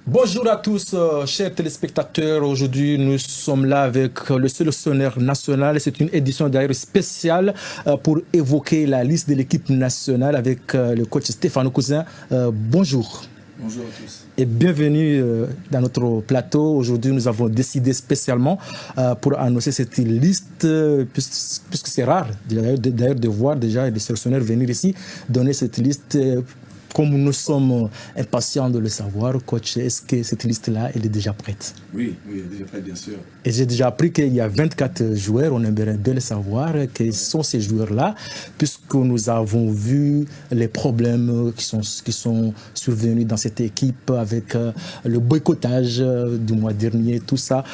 Bonjour à tous, chers téléspectateurs. Aujourd'hui, nous sommes là avec le sélectionneur national. C'est une édition d'ailleurs spéciale pour évoquer la liste de l'équipe nationale avec le coach Stéphane Cousin. Bonjour. Bonjour à tous. Et bienvenue dans notre plateau. Aujourd'hui, nous avons décidé spécialement pour annoncer cette liste, puisque c'est rare d'ailleurs de voir déjà des sélectionneurs venir ici donner cette liste. Comme nous sommes impatients de le savoir, coach, est-ce que cette liste-là, elle est déjà prête? Oui, elle est déjà prête, bien sûr. Et j'ai déjà appris qu'il y a 24 joueurs, on aimerait bien le savoir, quels sont ces joueurs-là, puisque nous avons vu les problèmes qui sont survenus dans cette équipe avec le boycottage du mois dernier, tout ça.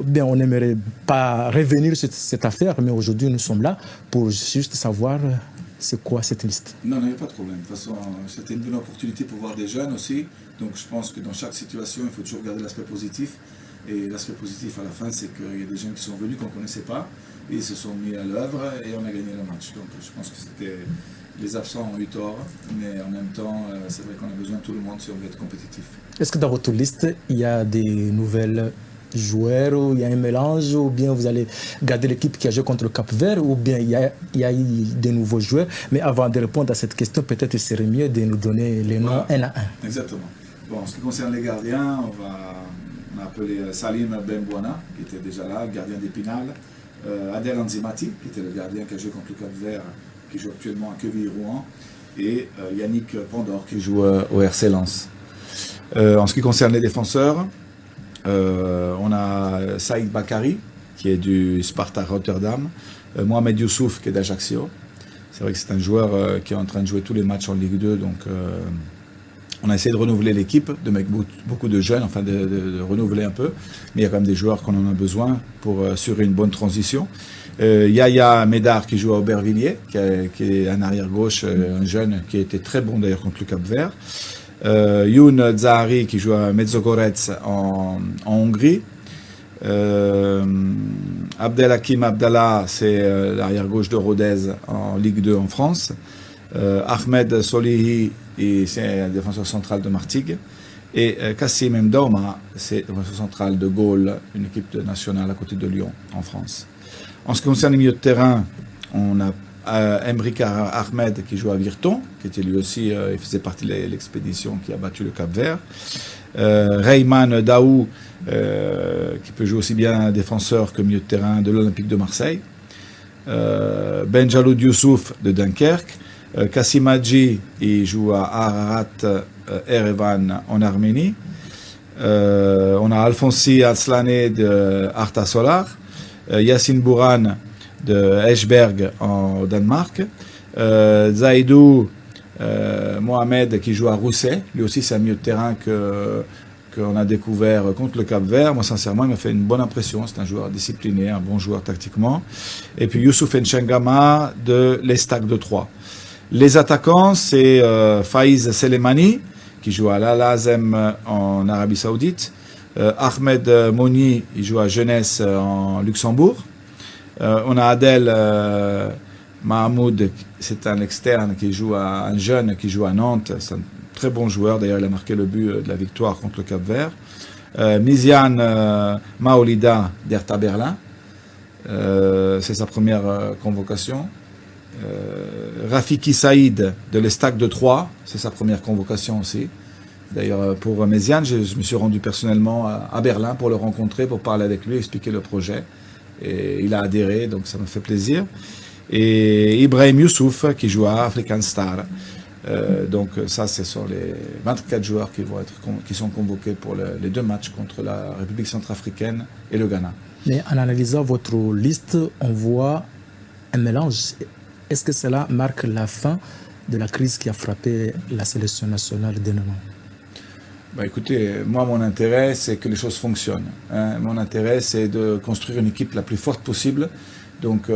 Bien, on n'aimerait pas revenir sur cette affaire, mais aujourd'hui, nous sommes là pour juste savoir c'est quoi cette liste. Non, il n'y a pas de problème. De toute façon, c'était une bonne opportunité pour voir des jeunes aussi. Donc je pense que dans chaque situation, il faut toujours garder l'aspect positif. Et l'aspect positif à la fin, c'est qu'il y a des jeunes qui sont venus qu'on ne connaissait pas. Et ils se sont mis à l'œuvre et on a gagné le match. Donc je pense que c'était... Les absents ont eu tort, mais en même temps, c'est vrai qu'on a besoin de tout le monde si on veut être compétitif. Est-ce que dans votre liste, il y a des nouvelles joueurs, ou il y a un mélange, ou bien vous allez garder l'équipe qui a joué contre le Cap-Vert, ou bien il y a eu des nouveaux joueurs? Mais avant de répondre à cette question, peut-être il serait mieux de nous donner les noms un à un. Exactement. Bon, en ce qui concerne les gardiens, on a appelé Salim Benbouana, qui était déjà là, gardien d'Épinal, Adel Anzimati, qui était le gardien qui a joué contre le Cap-Vert, qui joue actuellement à Quevilly-Rouen, et Yannick Pandor, qui joue au RC Lens. En ce qui concerne les défenseurs, on a Saïd Bakary, qui est du Sparta Rotterdam, Mohamed Youssouf, qui est d'Ajaccio. C'est vrai que c'est un joueur qui est en train de jouer tous les matchs en Ligue 2, donc on a essayé de renouveler l'équipe, de mettre beaucoup de jeunes, enfin de renouveler un peu, mais il y a quand même des joueurs qu'on en a besoin pour assurer une bonne transition. Yaya Médard qui joue à Aubervilliers, qui est un arrière-gauche, un jeune qui a été très bon d'ailleurs contre le Cap-Vert. Youn Zahari qui joue à Mezogorets en Hongrie. Abdelhakim Abdallah, c'est l'arrière-gauche de Rodez en Ligue 2 en France. Ahmed Solihi, c'est un défenseur central de Martigues. Et Kassim Mdaouma, c'est défenseur central de Gaulle, une équipe nationale à côté de Lyon en France. En ce qui concerne les milieux de terrain, on a Emric Ahmed qui joue à Virton, qui était lui aussi, il faisait partie de l'expédition qui a battu le Cap-Vert. Reyman Daou, qui peut jouer aussi bien défenseur que milieu de terrain de l'Olympique de Marseille. Benjaloud Youssouf de Dunkerque. Kassim Hadji, il joue à Ararat Erevan en Arménie. On a Alfonsi Aslane de Arta Solar. Yassine Bouran de Eschberg en Danemark. Zaidou Mohamed qui joue à Rousset. Lui aussi, c'est un milieu de terrain qu'on a découvert contre le Cap-Vert. Moi, sincèrement, il m'a fait une bonne impression. C'est un joueur discipliné, un bon joueur tactiquement. Et puis Youssouf Nchengama de l'Estac de Troyes. Les attaquants, c'est Faiz Selemani qui joue à l'Al-Azem en Arabie Saoudite. Ahmed Moni, il joue à Jeunesse en Luxembourg. On a Adel Mahmoud, c'est un externe un jeune qui joue à Nantes. C'est un très bon joueur, d'ailleurs il a marqué le but de la victoire contre le Cap-Vert. Miziane Maolida d'Hertha Berlin, c'est sa première convocation. Rafiki Saïd de l'Estac de Troyes, c'est sa première convocation aussi. D'ailleurs, pour Méziane, je me suis rendu personnellement à Berlin pour le rencontrer, pour parler avec lui, expliquer le projet. Et il a adhéré, donc ça me fait plaisir. Et Ibrahim Youssouf, qui joue à African Star. Donc ça, ce sont les 24 joueurs qui sont convoqués pour les deux matchs contre la République centrafricaine et le Ghana. Mais en analysant votre liste, on voit un mélange. Est-ce que cela marque la fin de la crise qui a frappé la sélection nationale de Nanon? Bah écoutez, moi mon intérêt c'est que les choses fonctionnent. Hein. Mon intérêt c'est de construire une équipe la plus forte possible. Donc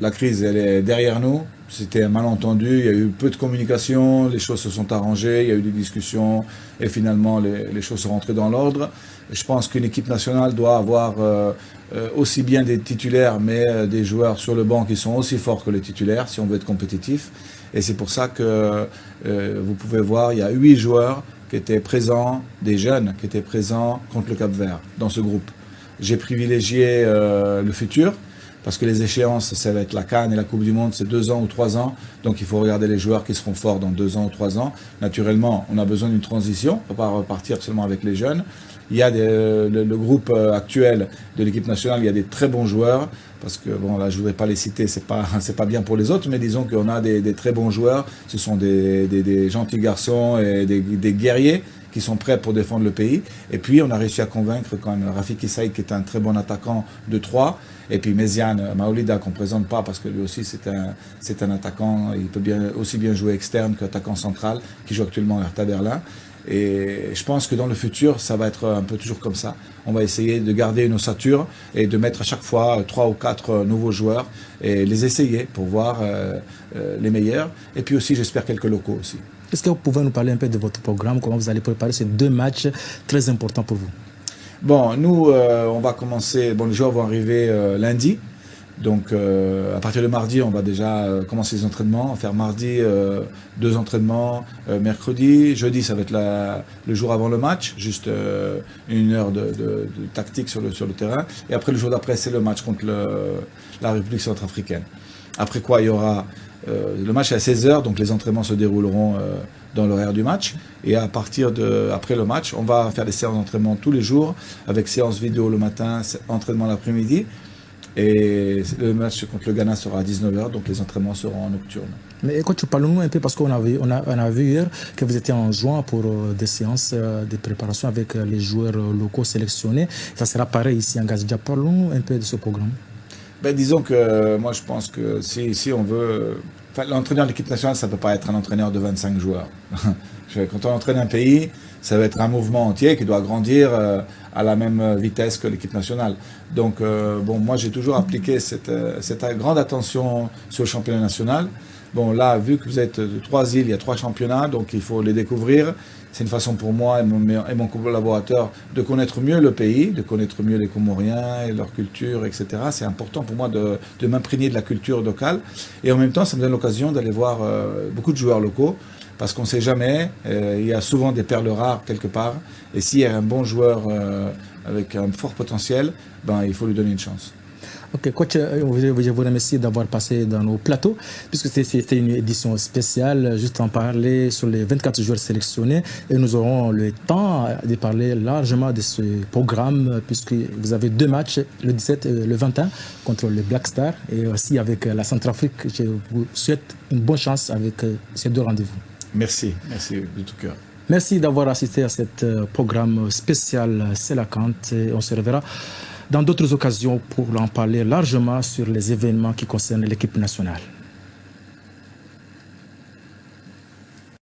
la crise elle est derrière nous. C'était un malentendu, il y a eu peu de communication, les choses se sont arrangées, il y a eu des discussions et finalement les choses sont rentrées dans l'ordre. Je pense qu'une équipe nationale doit avoir aussi bien des titulaires mais des joueurs sur le banc qui sont aussi forts que les titulaires si on veut être compétitif. Et c'est pour ça que vous pouvez voir, il y a 8 joueurs qui étaient présents, des jeunes qui étaient présents contre le Cap-Vert dans ce groupe. J'ai privilégié le futur, parce que les échéances, ça va être la CAN et la Coupe du Monde, c'est 2 ans ou 3 ans. Donc il faut regarder les joueurs qui seront forts dans 2 ans ou 3 ans. Naturellement, on a besoin d'une transition, on ne peut pas repartir seulement avec les jeunes. Il y a le groupe actuel de l'équipe nationale, il y a des très bons joueurs, parce que bon là je voudrais pas les citer, c'est pas bien pour les autres, mais disons qu'on a des très bons joueurs. Ce sont des gentils garçons et des guerriers qui sont prêts pour défendre le pays. Et puis on a réussi à convaincre quand même Rafik Issaï, qui est un très bon attaquant de 3, et puis Méziane Maolida qu'on ne présente pas parce que lui aussi c'est un attaquant, il peut aussi bien jouer externe qu'attaquant central, qui joue actuellement à Hertha Berlin. Et je pense que dans le futur, ça va être un peu toujours comme ça. On va essayer de garder une ossature et de mettre à chaque fois 3 ou 4 nouveaux joueurs et les essayer pour voir les meilleurs. Et puis aussi, j'espère quelques locaux aussi. Est-ce que vous pouvez nous parler un peu de votre programme, comment vous allez préparer ces 2 matchs très importants pour vous? Bon, nous, on va commencer, les joueurs vont arriver lundi. Donc, à partir de mardi, on va déjà commencer les entraînements. Faire mardi 2 entraînements, mercredi, jeudi, ça va être le jour avant le match, juste 1 heure de tactique sur le terrain. Et après, le jour d'après, c'est le match contre la République centrafricaine. Après quoi, il y aura le match est à 16h, donc les entraînements se dérouleront dans l'horaire du match. Et à partir après le match, on va faire des séances d'entraînement tous les jours, avec séance vidéo le matin, entraînement l'après-midi. Et le match contre le Ghana sera à 19h, donc les entraînements seront en nocturne. Mais quand tu parles nous un peu, parce qu'on a vu hier que vous étiez en juin pour des séances de préparation avec les joueurs locaux sélectionnés. Ça sera pareil ici en Gazdia. Parlons un peu de ce programme. Ben, disons que moi je pense que si on veut... l'entraîneur de l'équipe nationale, ça ne peut pas être un entraîneur de 25 joueurs. Quand on entraîne un pays, ça va être un mouvement entier qui doit grandir à la même vitesse que l'équipe nationale. Donc moi j'ai toujours appliqué cette grande attention sur le championnat national. Bon là, vu que vous êtes de 3 îles, il y a 3 championnats, donc il faut les découvrir. C'est une façon pour moi et mon collaborateur de connaître mieux le pays, de connaître mieux les Comoriens et leur culture, etc. C'est important pour moi de m'imprégner de la culture locale. Et en même temps, ça me donne l'occasion d'aller voir beaucoup de joueurs locaux, parce qu'on ne sait jamais, il y a souvent des perles rares quelque part. Et s'il y a un bon joueur avec un fort potentiel, ben, il faut lui donner une chance. Ok, coach, je vous remercie d'avoir passé dans nos plateaux, puisque c'était une édition spéciale, juste en parler sur les 24 joueurs sélectionnés, et nous aurons le temps de parler largement de ce programme, puisque vous avez 2 matchs, le 17 et le 21, contre les Black Stars, et aussi avec la Centrafrique. Je vous souhaite une bonne chance avec ces 2 rendez-vous. Merci de tout cœur. Merci d'avoir assisté à ce programme spécial C'est la CAN. On se reverra dans d'autres occasions pour en parler largement sur les événements qui concernent l'équipe nationale.